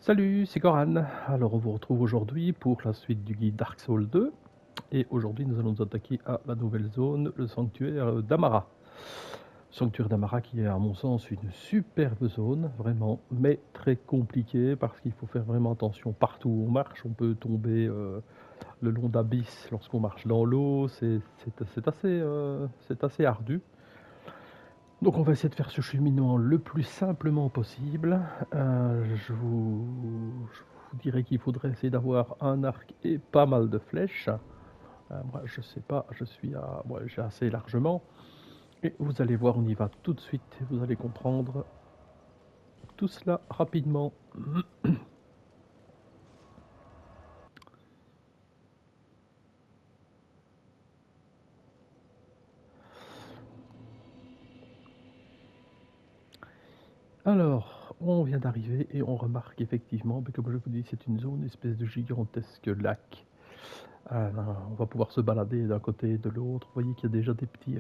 Salut, c'est Goran. Alors on vous retrouve aujourd'hui pour la suite du guide Dark Souls 2. Et aujourd'hui nous allons nous attaquer à la nouvelle zone, le sanctuaire d'Amara. Sanctuaire d'Amara qui est à mon sens une superbe zone, vraiment, mais très compliquée parce qu'il faut faire vraiment attention partout où on marche. On peut tomber le long d'abysses lorsqu'on marche dans l'eau, c'est assez ardu. Donc on va essayer de faire ce cheminement le plus simplement possible. Je vous dirais qu'il faudrait essayer d'avoir un arc et pas mal de flèches. Moi je sais pas, moi j'ai assez largement. Et vous allez voir, on y va tout de suite. Vous allez comprendre tout cela rapidement. Alors, on vient d'arriver et on remarque effectivement, comme je vous dis, c'est une zone, une espèce de gigantesque lac. On va pouvoir se balader d'un côté et de l'autre. Vous voyez qu'il y a déjà des petits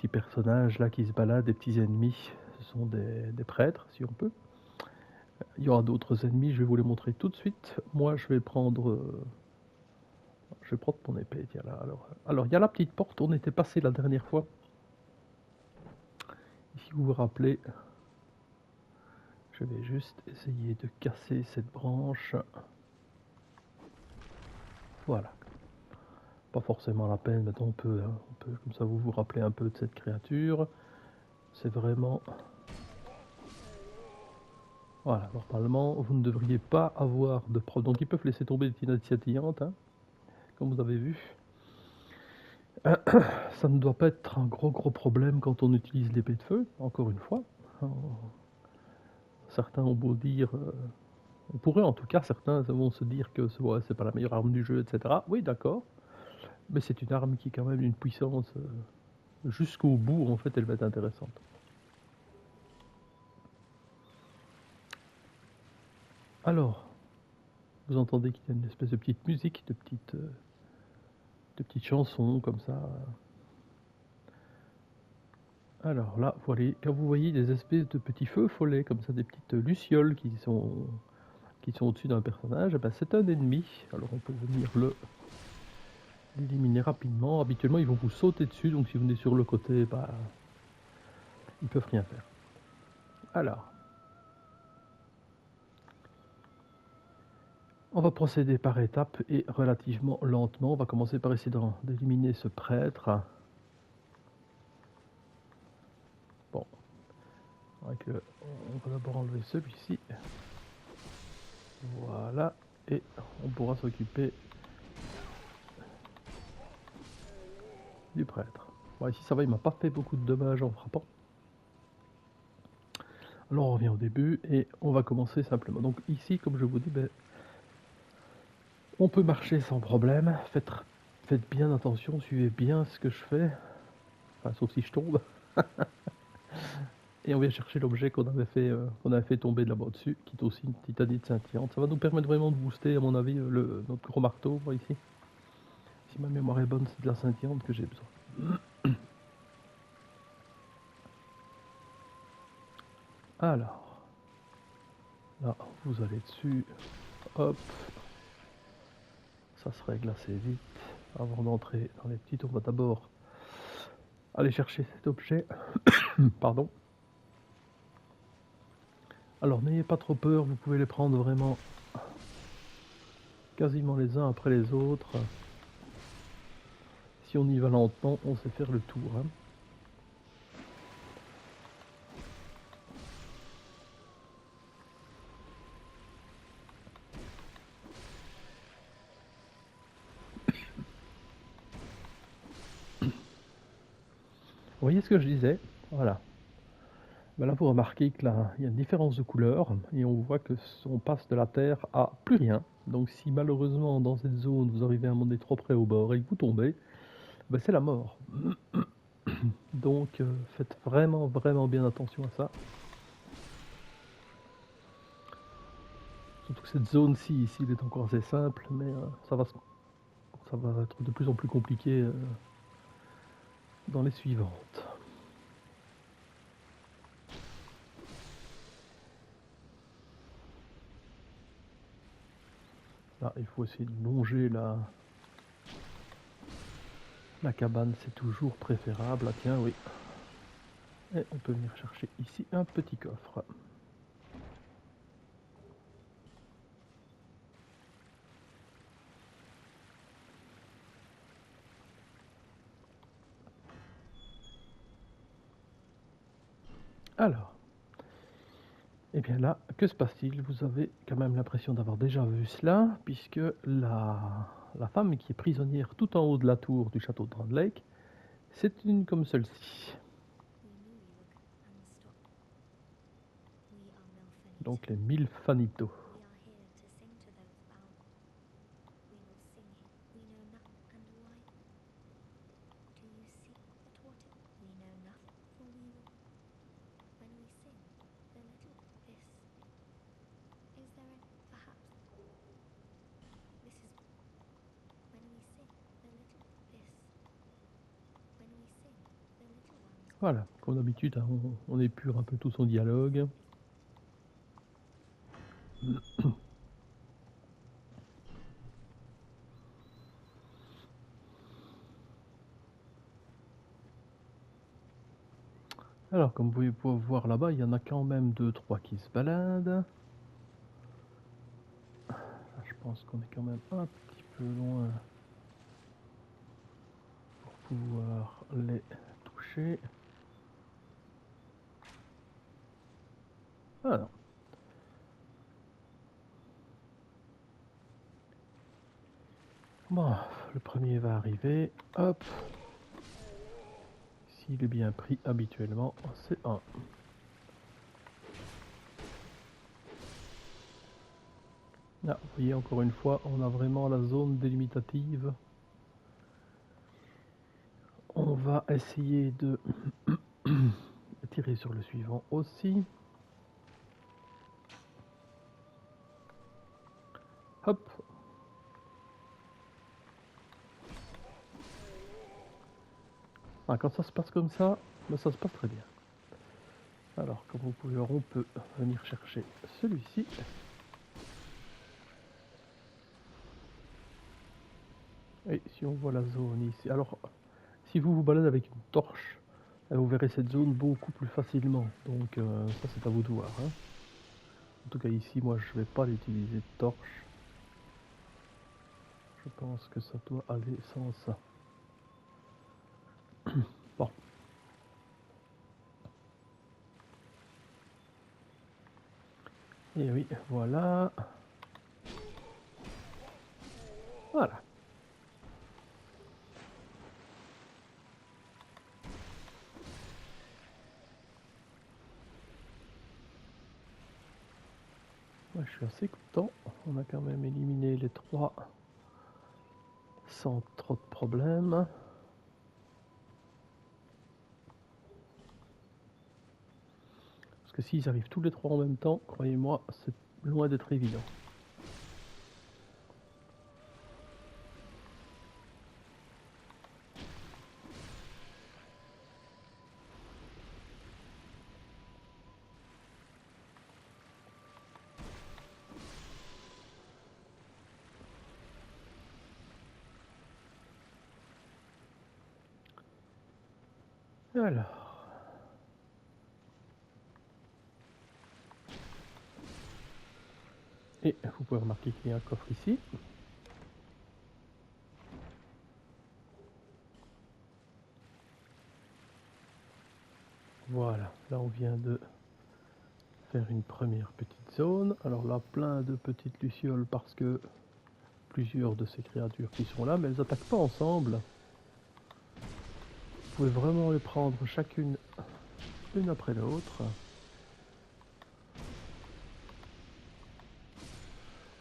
personnages là qui se baladent, des petits ennemis. Ce sont des prêtres, si on peut. Il y aura d'autres ennemis, je vais vous les montrer tout de suite. Moi, je vais prendre mon épée. Tiens, là. Alors, il y a la petite porte, on était passé la dernière fois. Si vous vous rappelez, je vais juste essayer de casser cette branche. Voilà. Pas forcément la peine, maintenant on peut, comme ça vous vous rappelez un peu de cette créature. C'est vraiment... Voilà, normalement, vous ne devriez pas avoir de problème. Donc ils peuvent laisser tomber des petites scintillantes, hein, comme vous avez vu. Ça ne doit pas être un gros problème quand on utilise l'épée de feu, encore une fois. Certains ont beau dire... pour eux en tout cas, certains vont se dire que ouais, c'est pas la meilleure arme du jeu, etc. Oui, d'accord. Mais c'est une arme qui a quand même une puissance... jusqu'au bout, en fait, elle va être intéressante. Alors, vous entendez qu'il y a une espèce de petite musique, de petites chansons comme ça. Alors là, voilà, quand vous voyez des espèces de petits feux follets, comme ça, des petites lucioles qui sont au-dessus d'un personnage, eh ben, c'est un ennemi. Alors on peut venir l'éliminer rapidement. Habituellement, ils vont vous sauter dessus, donc si vous venez sur le côté, bah, ils peuvent rien faire. Alors, on va procéder par étapes et relativement lentement. On va commencer par essayer d'éliminer ce prêtre. Bon, on va d'abord enlever celui-ci. Voilà, et on pourra s'occuper du prêtre. Bon, ici ça va, il m'a pas fait beaucoup de dommages en frappant. Alors on revient au début et on va commencer simplement. Donc ici, comme je vous dis, on peut marcher sans problème. Faites bien attention, suivez bien ce que je fais. Enfin, sauf si je tombe. Et on vient chercher l'objet qu'on avait fait tomber de là-bas dessus, qui est aussi une titanite scintillante. Ça va nous permettre vraiment de booster, à mon avis, notre gros marteau, moi, ici. Si ma mémoire est bonne, c'est de la scintillante que j'ai besoin. Alors, là, vous allez dessus. Hop. Ça se règle assez vite. Avant d'entrer dans les petites, on va d'abord aller chercher cet objet. Pardon. Alors, n'ayez pas trop peur, vous pouvez les prendre vraiment quasiment les uns après les autres. Si on y va lentement, on sait faire le tour. Hein. Vous voyez ce que je disais? Voilà. Ben là, vous remarquez que là, il y a une différence de couleur et on voit que on passe de la terre à plus rien. Donc, si malheureusement dans cette zone vous arrivez à monter trop près au bord et que vous tombez, ben c'est la mort. Donc, faites vraiment bien attention à ça. Surtout que cette zone-ci, ici, elle est encore assez simple, mais ça va être de plus en plus compliqué dans les suivantes. Là, il faut essayer de longer la cabane, c'est toujours préférable. Ah tiens, oui. Et on peut venir chercher ici un petit coffre. Alors, et bien là, que se passe-t-il? Vous avez quand même l'impression d'avoir déjà vu cela, puisque la femme qui est prisonnière tout en haut de la tour du château de Grand Lake, c'est une comme celle-ci. Donc les Milfanito. Voilà, comme d'habitude, hein, on épure un peu tout son dialogue. Alors, comme vous pouvez voir là-bas, il y en a quand même 2-3 qui se baladent. Je pense qu'on est quand même un petit peu loin pour pouvoir les toucher. Ah non. Bon, le premier va arriver. Hop. S'il est bien pris habituellement, c'est un. Ah, vous voyez, encore une fois, on a vraiment la zone délimitative. On va essayer de tirer sur le suivant aussi. Hop. Ah, quand ça se passe comme ça, ben ça se passe très bien. Alors, comme vous pouvez voir, on peut venir chercher celui-ci. Et si on voit la zone ici, alors si vous vous baladez avec une torche, vous verrez cette zone beaucoup plus facilement. Donc ça c'est à vous de voir. Hein. En tout cas ici, moi je vais pas l'utiliser de torche. Je pense que ça doit aller sans ça. Bon. Et oui, voilà. Voilà. Moi je suis assez content. On a quand même éliminé les 3 sans trop de problèmes. Parce que s'ils arrivent tous les 3 en même temps, croyez-moi, c'est loin d'être évident. Alors. Et vous pouvez remarquer qu'il y a un coffre ici. Voilà, là on vient de faire une première petite zone. Alors là, plein de petites lucioles parce que plusieurs de ces créatures qui sont là, mais elles attaquent pas ensemble. Vous pouvez vraiment les prendre chacune une après l'autre.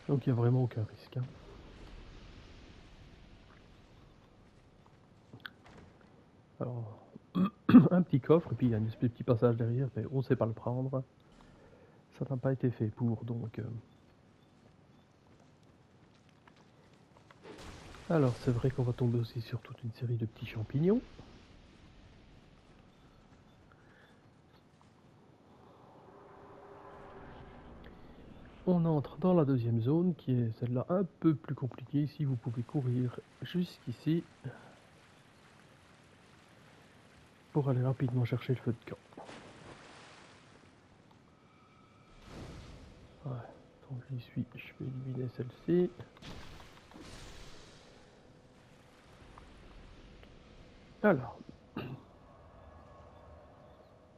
Donc il n'y a vraiment aucun risque. Hein. Alors, un petit coffre, et puis il y a un petit passage derrière, mais on ne sait pas le prendre. Ça n'a pas été fait pour, donc... Alors c'est vrai qu'on va tomber aussi sur toute une série de petits champignons. On entre dans la deuxième zone qui est celle-là un peu plus compliquée. Ici vous pouvez courir jusqu'ici pour aller rapidement chercher le feu de camp. Ouais, donc j'y suis, je vais éliminer celle-ci. Alors,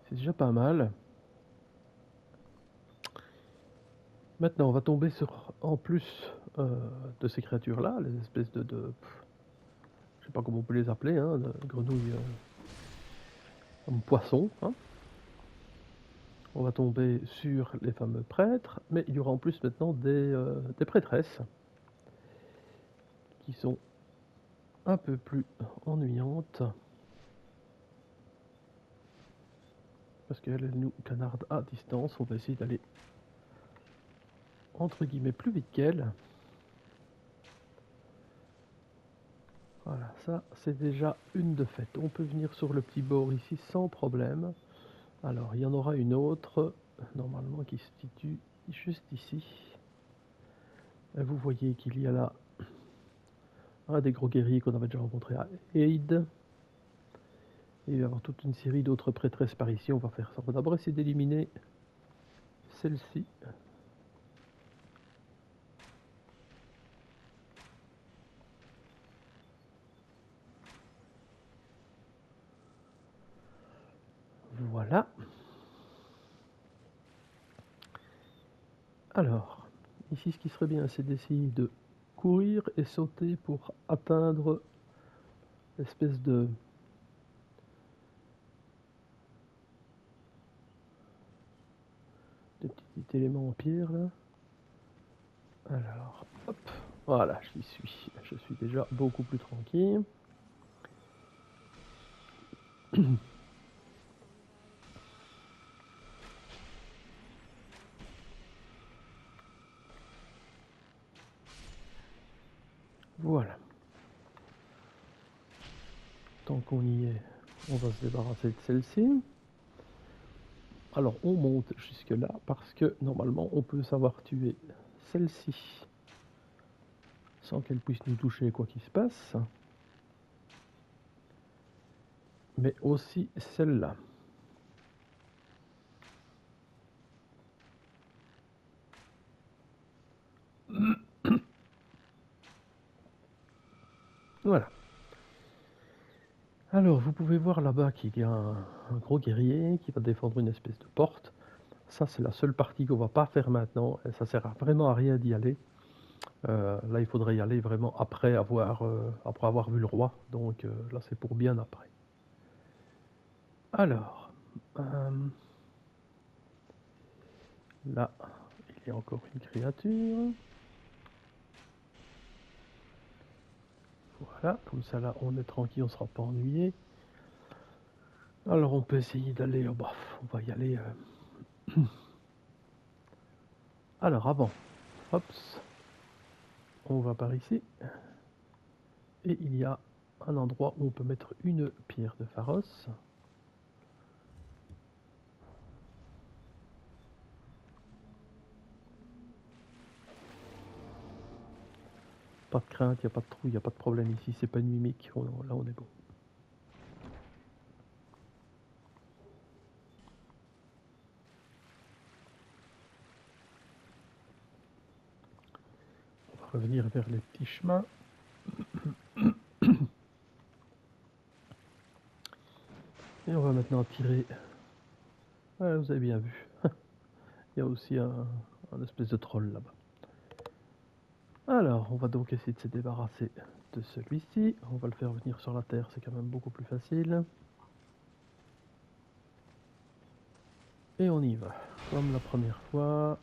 c'est déjà pas mal. Maintenant, on va tomber sur, en plus de ces créatures-là, les espèces je sais pas comment on peut les appeler, hein, de grenouilles comme poissons. Hein. On va tomber sur les fameux prêtres, mais il y aura en plus maintenant des prêtresses qui sont un peu plus ennuyantes parce qu'elles nous canardent à distance. On va essayer d'aller entre guillemets plus vite qu'elles. Voilà, ça c'est déjà une de faite. On peut venir sur le petit bord ici sans problème. Alors il y en aura une autre normalement qui se situe juste ici. Et vous voyez qu'il y a là un des gros guerriers qu'on avait déjà rencontré à Aid. Et il va y avoir toute une série d'autres prêtresses par ici. On va faire ça. On va d'abord essayer d'éliminer celle-ci. Voilà. Alors, ici ce qui serait bien, c'est d'essayer de courir et sauter pour atteindre l'espèce de petit élément en pierre là. Alors, hop, voilà, j'y suis. Je suis déjà beaucoup plus tranquille. Voilà. Tant qu'on y est, on va se débarrasser de celle-ci. Alors on monte jusque là parce que normalement on peut savoir tuer celle-ci sans qu'elle puisse nous toucher quoi qu'il se passe. Mais aussi celle-là. Voilà. Alors vous pouvez voir là-bas qu'il y a un gros guerrier qui va défendre une espèce de porte. Ça c'est la seule partie qu'on va pas faire maintenant. Et ça sert vraiment à rien d'y aller. Là il faudrait y aller vraiment après avoir vu le roi. Donc là c'est pour bien après. Alors, là il y a encore une créature. Voilà, comme ça là on est tranquille, on ne sera pas ennuyé. Alors on peut essayer d'aller, bah, on va y aller. Alors avant, hop, on va par ici. Et il y a un endroit où on peut mettre une pierre de Pharos. Pas de crainte, il n'y a pas de trou, il n'y a pas de problème ici, c'est pas une mimique, là on est bon. On va revenir vers les petits chemins. Et on va maintenant tirer. Ah, vous avez bien vu. Il y a aussi un espèce de troll là-bas. Alors, on va donc essayer de se débarrasser de celui-ci. On va le faire venir sur la terre, c'est quand même beaucoup plus facile. Et on y va, comme la première fois.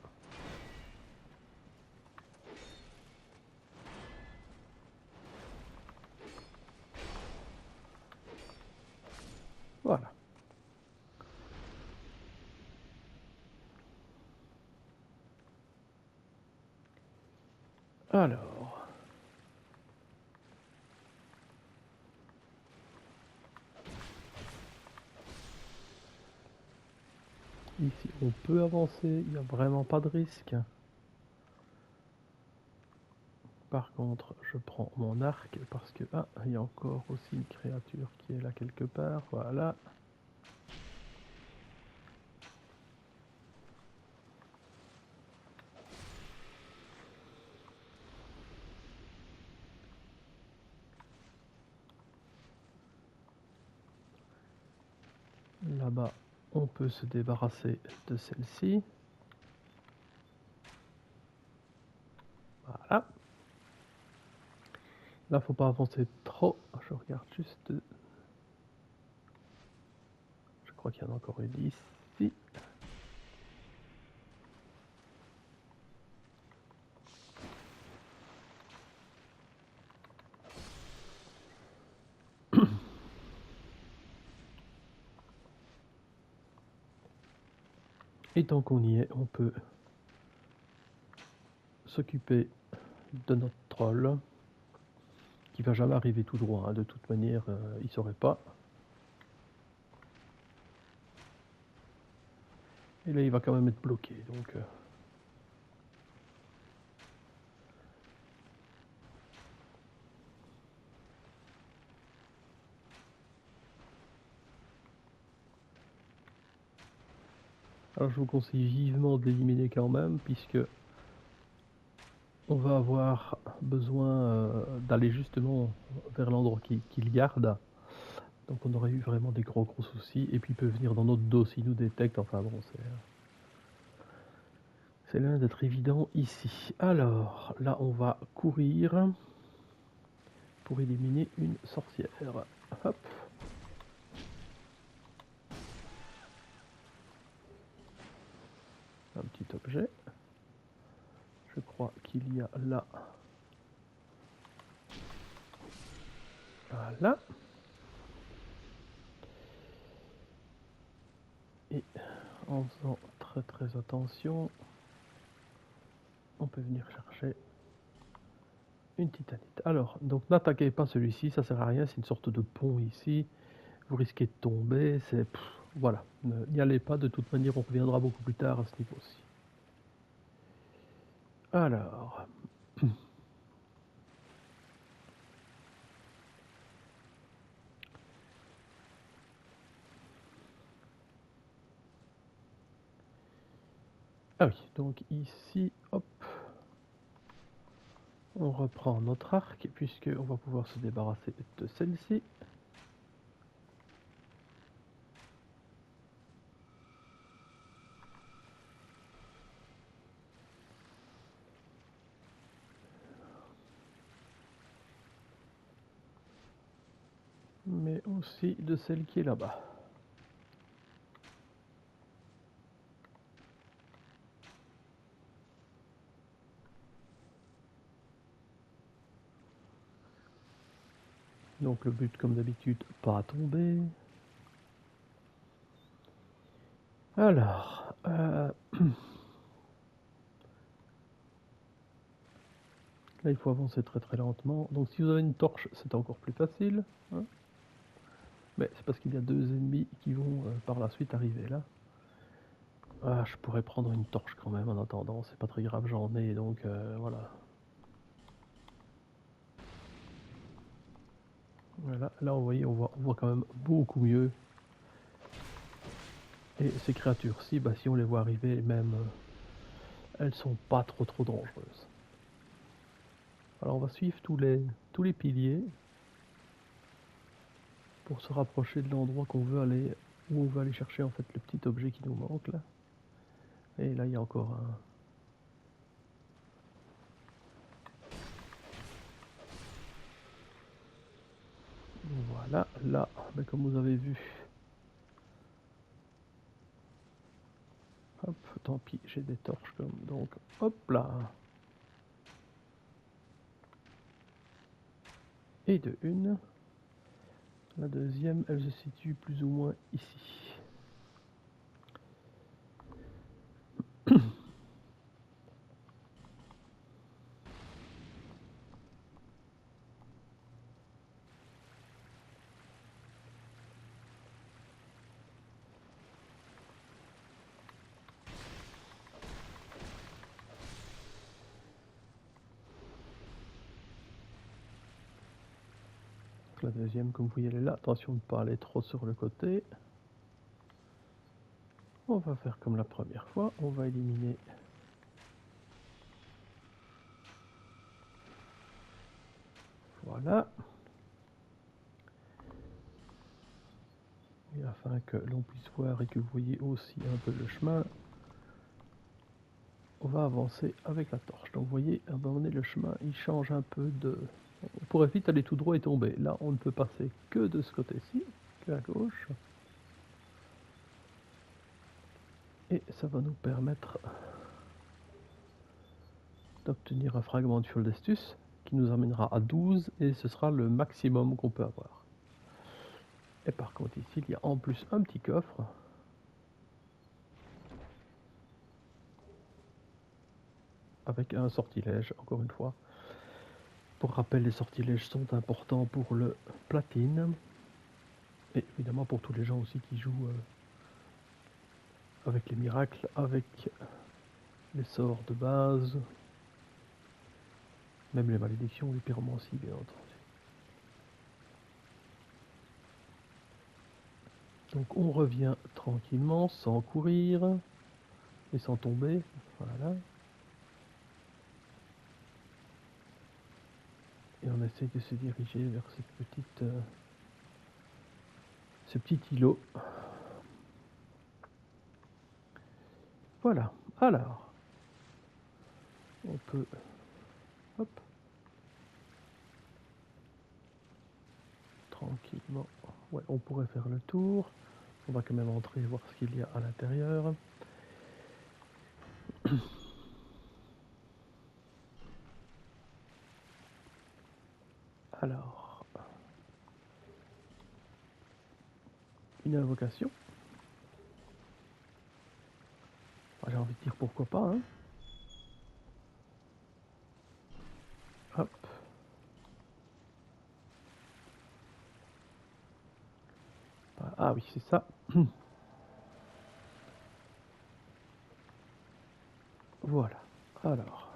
Voilà. Alors. Ici, on peut avancer, il n'y a vraiment pas de risque. par contre, je prends mon arc parce que... Ah, il y a encore aussi une créature qui est là quelque part. Voilà. Là-bas, on peut se débarrasser de celle-ci. Voilà. Là, faut pas avancer trop. Je regarde juste. Je crois qu'il y en a encore une ici. Et tant qu'on y est, on peut s'occuper de notre troll, qui va jamais arriver tout droit. Hein. De toute manière, il saurait pas. Et là, il va quand même être bloqué. Donc, alors, je vous conseille vivement de l'éliminer quand même, puisque on va avoir besoin d'aller justement vers l'endroit qu'il garde. Donc on aurait eu vraiment des gros soucis. Et puis il peut venir dans notre dos s'il nous détecte. Enfin bon, c'est loin d'être évident ici. Alors, là on va courir pour éliminer une sorcière. Hop. Un petit objet. Je crois qu'il y a là. Voilà. Et en faisant très attention, on peut venir chercher une titanite. Alors, donc n'attaquez pas celui-ci, ça sert à rien, c'est une sorte de pont ici. Vous risquez de tomber, c'est... Voilà, n'y allez pas, de toute manière on reviendra beaucoup plus tard à ce niveau-ci. Alors... Ah oui, donc ici, hop, on reprend notre arc, puisque on va pouvoir se débarrasser de celle-ci. Mais aussi de celle qui est là-bas. Donc le but, comme d'habitude, pas à tomber. Alors... Là, il faut avancer très lentement. Donc si vous avez une torche, c'est encore plus facile. Hein, mais c'est parce qu'il y a deux ennemis qui vont par la suite arriver là. Ah, je pourrais prendre une torche quand même en attendant, c'est pas très grave, j'en ai, donc voilà. Voilà, là vous voyez, on voit quand même beaucoup mieux. Et ces créatures-ci, bah, si on les voit arriver, même, elles sont pas trop dangereuses. Alors on va suivre tous les piliers pour se rapprocher de l'endroit qu'on veut aller, où on veut aller chercher en fait le petit objet qui nous manque là. Et là il y a encore un... Voilà, là, ben, comme vous avez vu, hop, tant pis, j'ai des torches comme, donc, hop là. Et de une. La deuxième, elle se situe plus ou moins ici. La deuxième, comme vous voyez, elle est là. Attention de ne pas aller trop sur le côté. On va faire comme la première fois. On va éliminer voilà. Et afin que l'on puisse voir et que vous voyez aussi un peu le chemin, on va avancer avec la torche. Donc vous voyez, à un moment donné, le chemin, il change un peu de... On pourrait vite aller tout droit et tomber. Là, on ne peut passer que de ce côté-ci, que à gauche. Et ça va nous permettre d'obtenir un fragment de fiole d'estus qui nous amènera à 12 et ce sera le maximum qu'on peut avoir. Et par contre ici, il y a en plus un petit coffre. Avec un sortilège, encore une fois. Pour rappel, les sortilèges sont importants pour le platine. Et évidemment pour tous les gens aussi qui jouent avec les miracles, avec les sorts de base. Même les malédictions, les pyromancies, bien entendu. Donc on revient tranquillement, sans courir et sans tomber. Voilà. Et on essaie de se diriger vers cette petite, ce petit îlot. Voilà. Alors, on peut, hop, tranquillement. Ouais, on pourrait faire le tour. On va quand même entrer et voir ce qu'il y a à l'intérieur. Alors, une invocation. J'ai envie de dire pourquoi pas, hein. Hop. Ah oui, c'est ça. Voilà. Alors.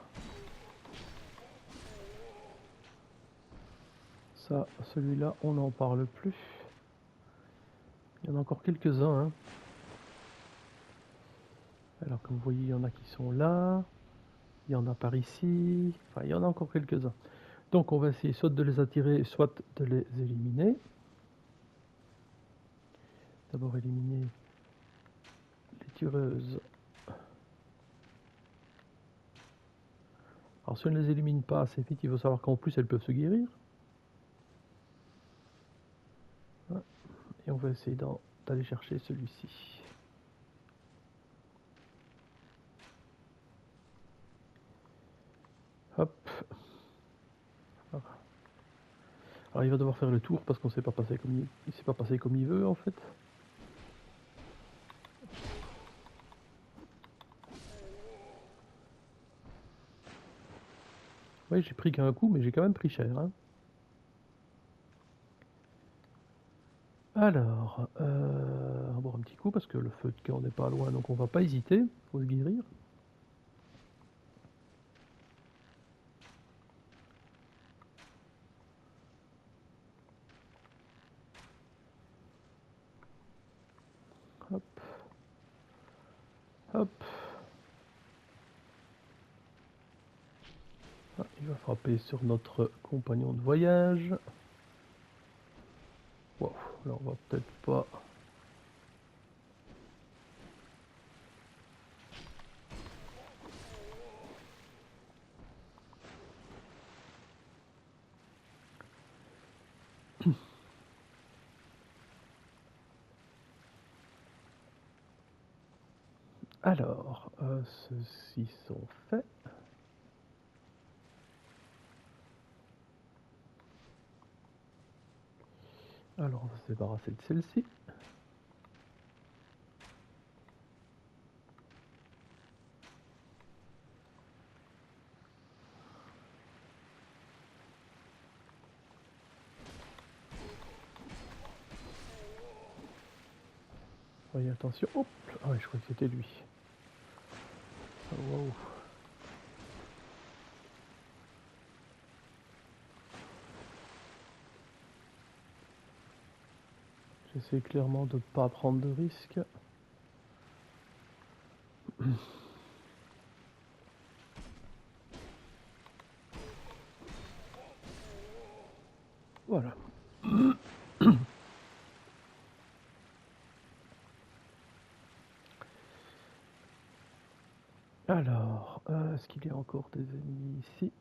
Ça, celui-là, on n'en parle plus. Il y en a encore quelques-uns, hein. Alors, comme vous voyez, il y en a qui sont là. Il y en a par ici. Enfin, il y en a encore quelques-uns. Donc, on va essayer soit de les attirer, soit de les éliminer. D'abord, éliminer les tueuses. Alors, si on ne les élimine pas assez vite, il faut savoir qu'en plus, elles peuvent se guérir. Et on va essayer d'aller chercher celui-ci. Hop. Alors il va devoir faire le tour parce qu'on s'est pas passé comme il s'est pas passé comme il veut en fait. Oui, j'ai pris qu'un coup, mais j'ai quand même pris cher, hein. Alors, on va boire un petit coup parce que le feu de camp n'est pas loin, donc on va pas hésiter, faut se guérir. Hop. Hop. Ah, il va frapper sur notre compagnon de voyage. Wow, là on va peut-être pas... Alors, ceux-ci sont faits. Alors on va se débarrasser de celle-ci. Voyez, attention, hop. Ah ouais, je crois que c'était lui. Oh, wow. J'essaie clairement de ne pas prendre de risques. Voilà. Alors, est-ce qu'il y a encore des ennemis ici?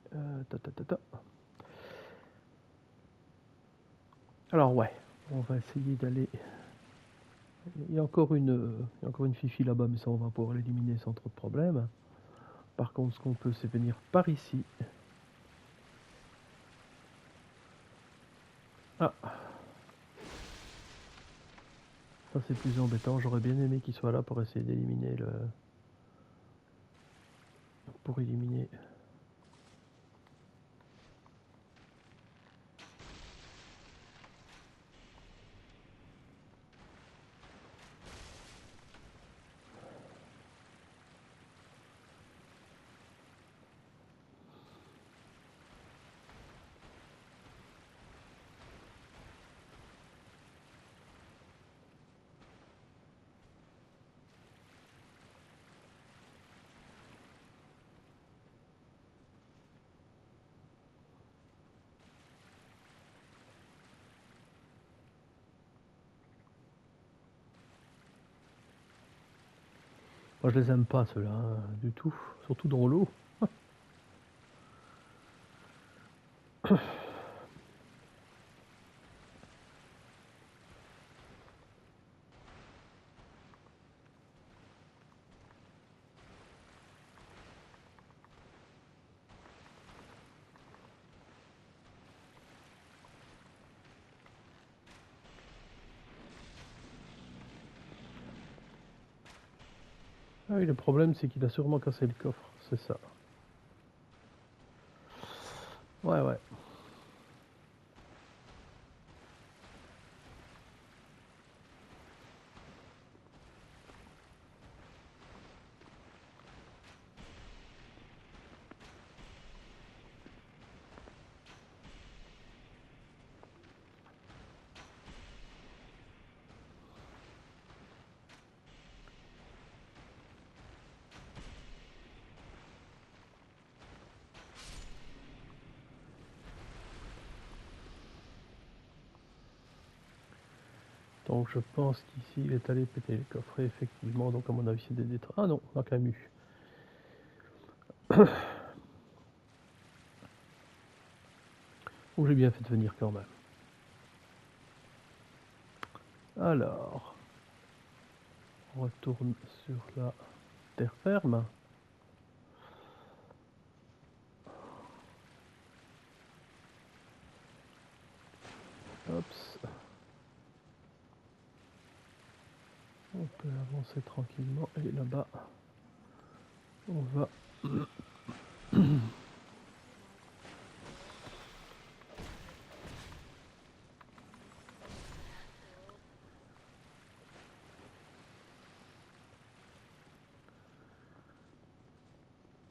Alors ouais, on va essayer d'aller... Il y a encore une fifi là-bas, mais ça on va pouvoir l'éliminer sans trop de problèmes. Par contre, ce qu'on peut, c'est venir par ici. Ah, ça c'est plus embêtant. J'aurais bien aimé qu'il soit là pour essayer d'éliminer le... Pour éliminer... Moi je les aime pas ceux-là, hein, du tout. Surtout dans l'eau. Ah oui, le problème c'est qu'il a sûrement cassé le coffre, c'est ça. Ouais, ouais. Donc je pense qu'ici il est allé péter le coffret, effectivement. Donc à mon avis c'est des détraits. Ah non, on a quand même eu. Donc j'ai bien fait de venir quand même. Alors, on retourne sur la terre ferme. Hops. On peut avancer tranquillement. Et là-bas, on va...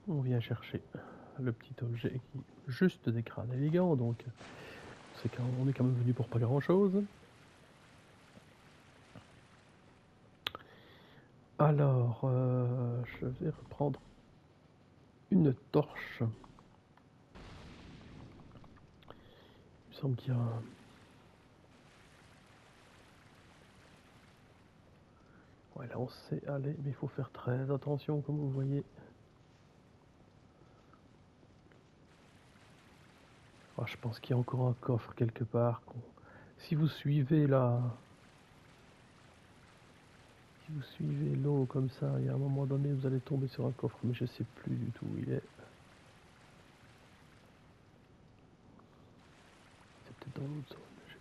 On vient chercher le petit objet qui juste dégrade élégant, donc on est quand même venu pour pas grand chose. Alors, je vais reprendre une torche. Il me semble qu'il y a un... Ouais, là on sait aller, mais il faut faire très attention, comme vous voyez. Ah, je pense qu'il y a encore un coffre quelque part. Si vous suivez la... Si vous suivez l'eau comme ça, il y a un moment donné, vous allez tomber sur un coffre, mais je sais plus du tout où il est. C'est peut-être dans l'autre zone, je sais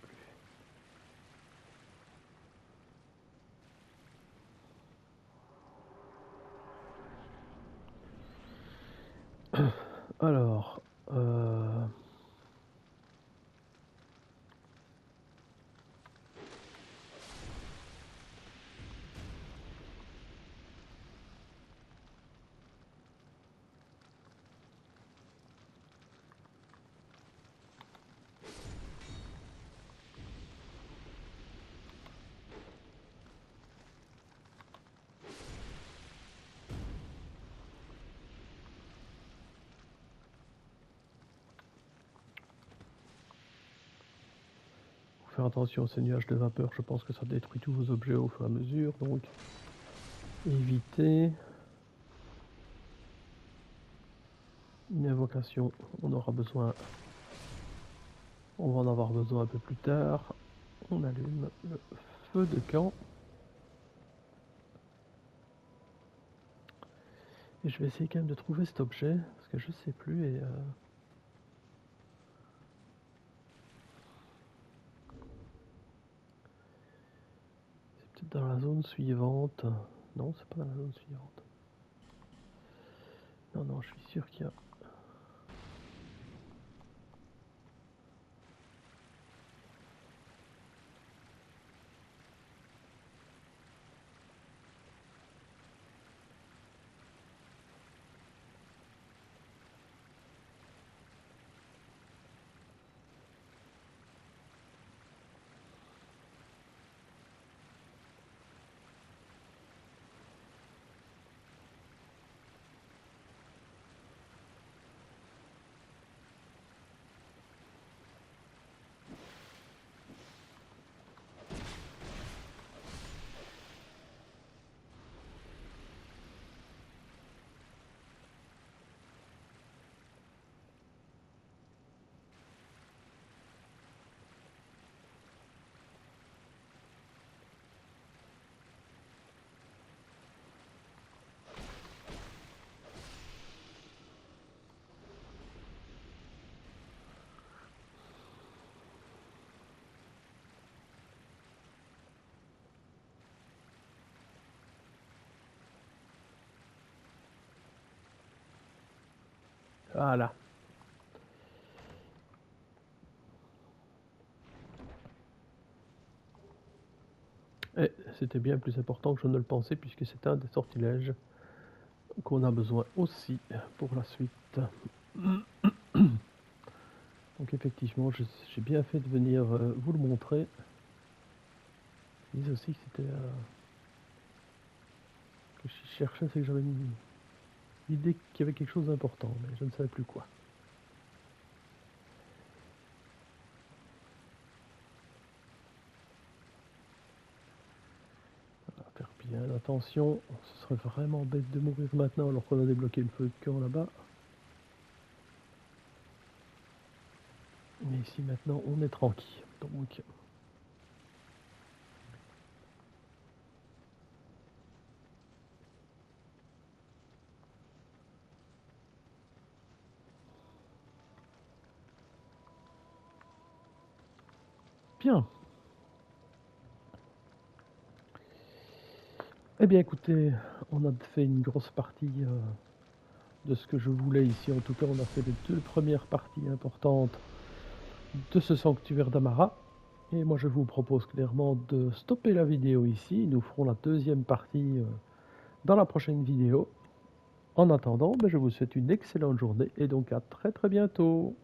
plus. Alors, faire attention à ces nuages de vapeur, je pense que ça détruit tous vos objets au fur et à mesure, donc évitez. Une invocation, on aura besoin, on va en avoir besoin un peu plus tard. On allume le feu de camp. Et je vais essayer quand même de trouver cet objet, parce que je sais plus et... c'est peut-être dans la zone suivante. Non, c'est pas dans la zone suivante. Non, non, je suis sûr qu'il y a... Voilà. Et c'était bien plus important que je ne le pensais, puisque c'est un des sortilèges qu'on a besoin aussi pour la suite. Donc effectivement, j'ai bien fait de venir vous le montrer. Ils disent aussi que c'était... que je cherchais, c'est que j'avais l'idée qu'il y avait quelque chose d'important, mais je ne savais plus quoi. On va faire bien attention, ce serait vraiment bête de mourir maintenant alors qu'on a débloqué le feu de camp là-bas. Mais ici maintenant on est tranquille, donc... Bien. Eh bien écoutez, on a fait une grosse partie de ce que je voulais ici. En tout cas, on a fait les 2 premières parties importantes de ce sanctuaire d'Amara. Et moi, je vous propose clairement de stopper la vidéo ici. Nous ferons la 2e partie dans la prochaine vidéo. En attendant, je vous souhaite une excellente journée et donc à très très bientôt.